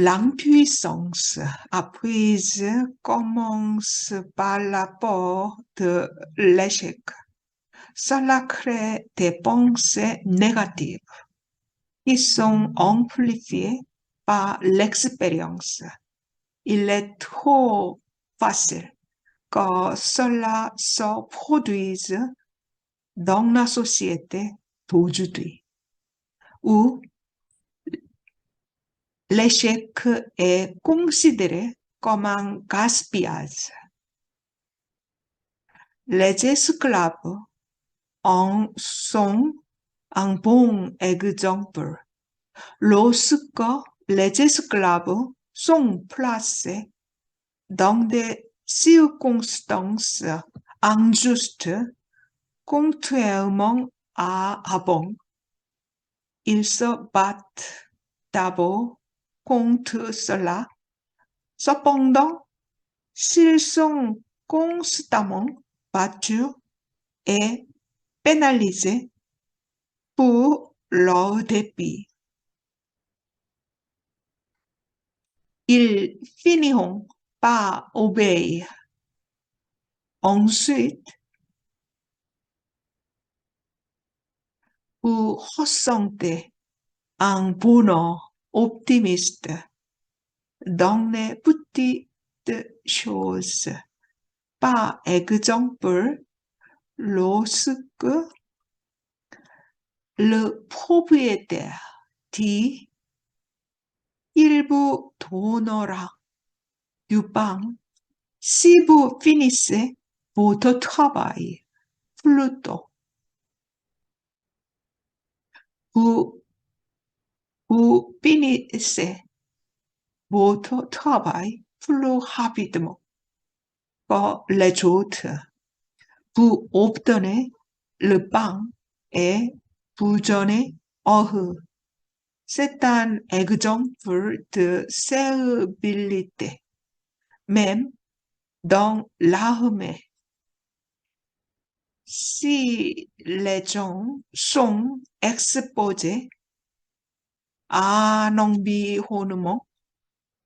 L'impuissance apprise commence par l'apport de l'échec. Cela crée des pensées négatives qui sont amplifiées par l'expérience. Il est trop facile que cela se produise dans la société d'aujourd'hui, où l'échec est considéré comme un gaspillage. Les esclaves en sont un bon exemple. Lorsque les esclaves sont placés dans des circonstances injustes, contrairement à avant, ils se battent d'abord contre cela. Cependant, s'ils sont constamment battus et pénalisés pour leur dépit, ils finiront par obéir. Ensuite, vous ressentez un bonheur optimiste dans les petites choses. Par exemple, lorsque le propriétaire dit il vous donnera du pain si vous finissez votre travail plus tôt. Vous finissez votre travail plus rapidement que les autres. Vous obtenez le pain et vous donnez heureux. C'est un exemple de servilité. Même dans l'armée, si les gens sont exposés à un environnement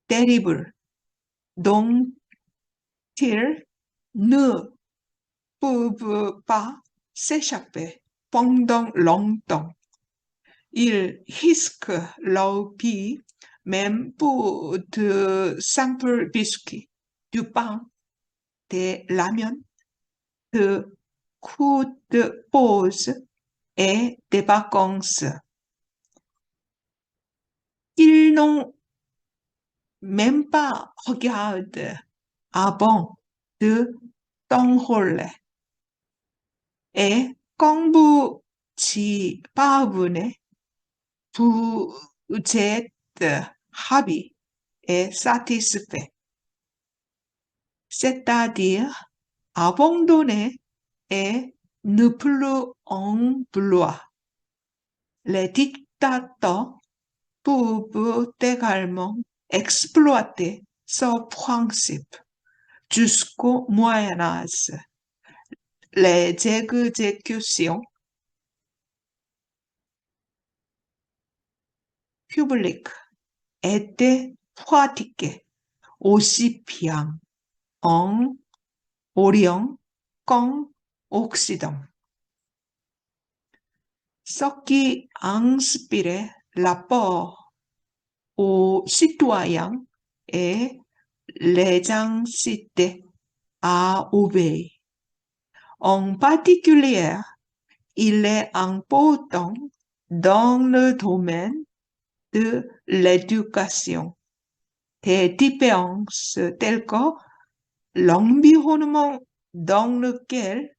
terrible dont ils ne peuvent pas s'échapper pendant longtemps, ils risquent leur vie même pour de simples biscuits, du pain, des lamiones, de coups de pause et des vacances. Ils n'ont même pas regardé avant de t'enrôler. Et quand vous y parvenez, vous êtes ravi et satisfait. C'est-à-dire abandonner et ne plus en vouloir. Les dictateurs peuvent également exploiter ce principe jusqu'au Moyen-Âge. Les exécutions publiques étaient pratiquées aussi bien en Orient qu'en Occident. Ce qui inspirait l'apport aux citoyens et les incitait à obéir. En particulier, il est important dans le domaine de l'éducation. Des différences telles que l'environnement dans lequel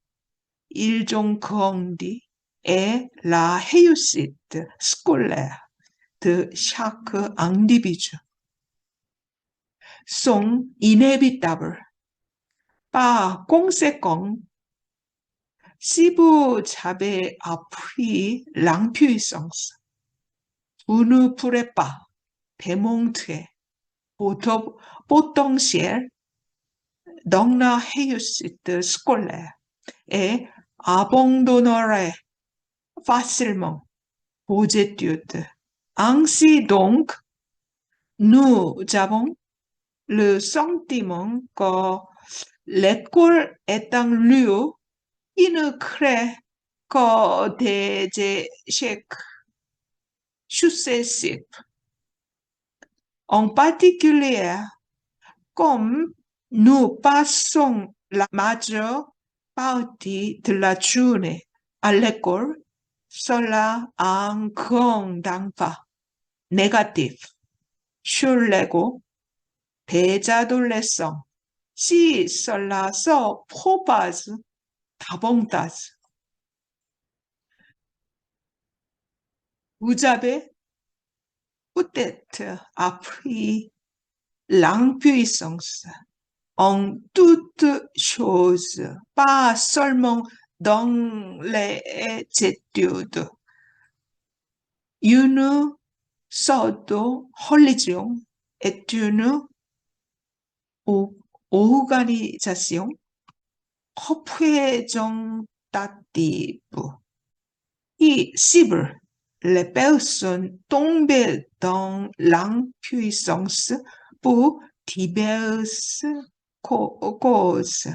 ils ont grandi et la réussite scolaire de chaque individu sont inévitables. Par conséquent, si vous avez appris l'impuissance, vous ne pourrez pas démontrer votre potentiel dans la réussite scolaire et abandonnerez facilement vos études. Ainsi donc, nous avons le sentiment que l'école est un lieu qui ne crée que des échecs successifs. En particulier, comme nous passons la majeure partie de la journée à l'école, cela a un grand impact négatif sur l'ego des adolescents si cela se propage davantage. Vous avez peut-être appris l'impuissance en toutes choses, pas seulement dans les études. Une pseudo-religion est une organisation représentative qui cible les personnes tombées dans l'impuissance pour diverses causes.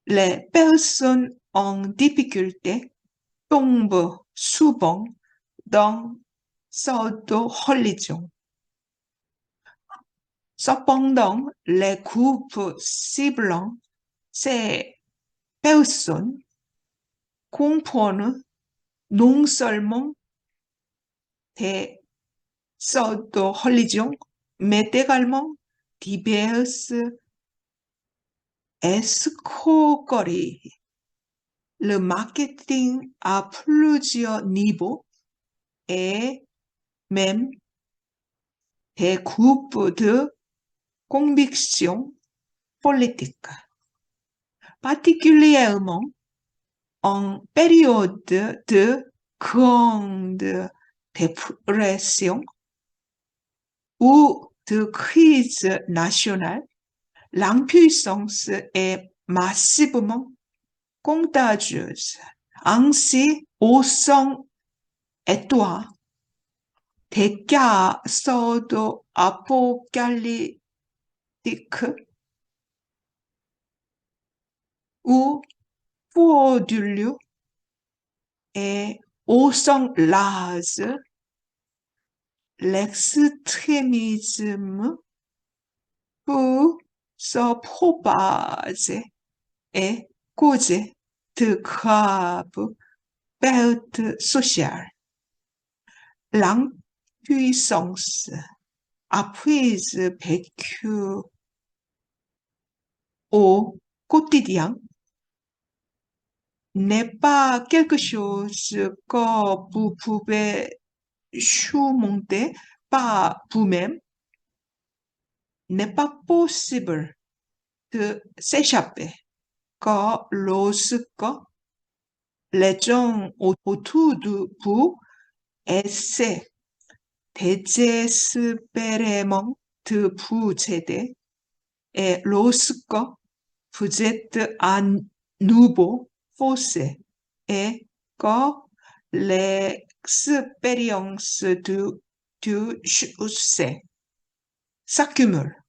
Les personnes en difficulté tombent souvent dans cette religion. Cependant, les groupes ciblant ces personnes comprennent non seulement des sortes de religions, mais également diverses escroqueries. Le marketing à plusieurs niveaux et même des groupes de conviction politique, particulièrement en période de grande dépression ou de crise nationale, l'impuissance est massivement contagieuse. Ainsi, au sein étroit des cas pseudo-apocalyptiques ou frauduleux et au sens large, l'extrémisme peut se propager et causer de graves pertes sociales. L'impuissance apprise vécue au quotidien n'est pas quelque chose que vous pouvez surmonter par vous-même. N'est pas possible de s'échapper car lorsque les gens autour de vous essaient désespérément de vous aider et lorsque vous êtes à nouveau forcé et que l'expérience du succès s'accumule.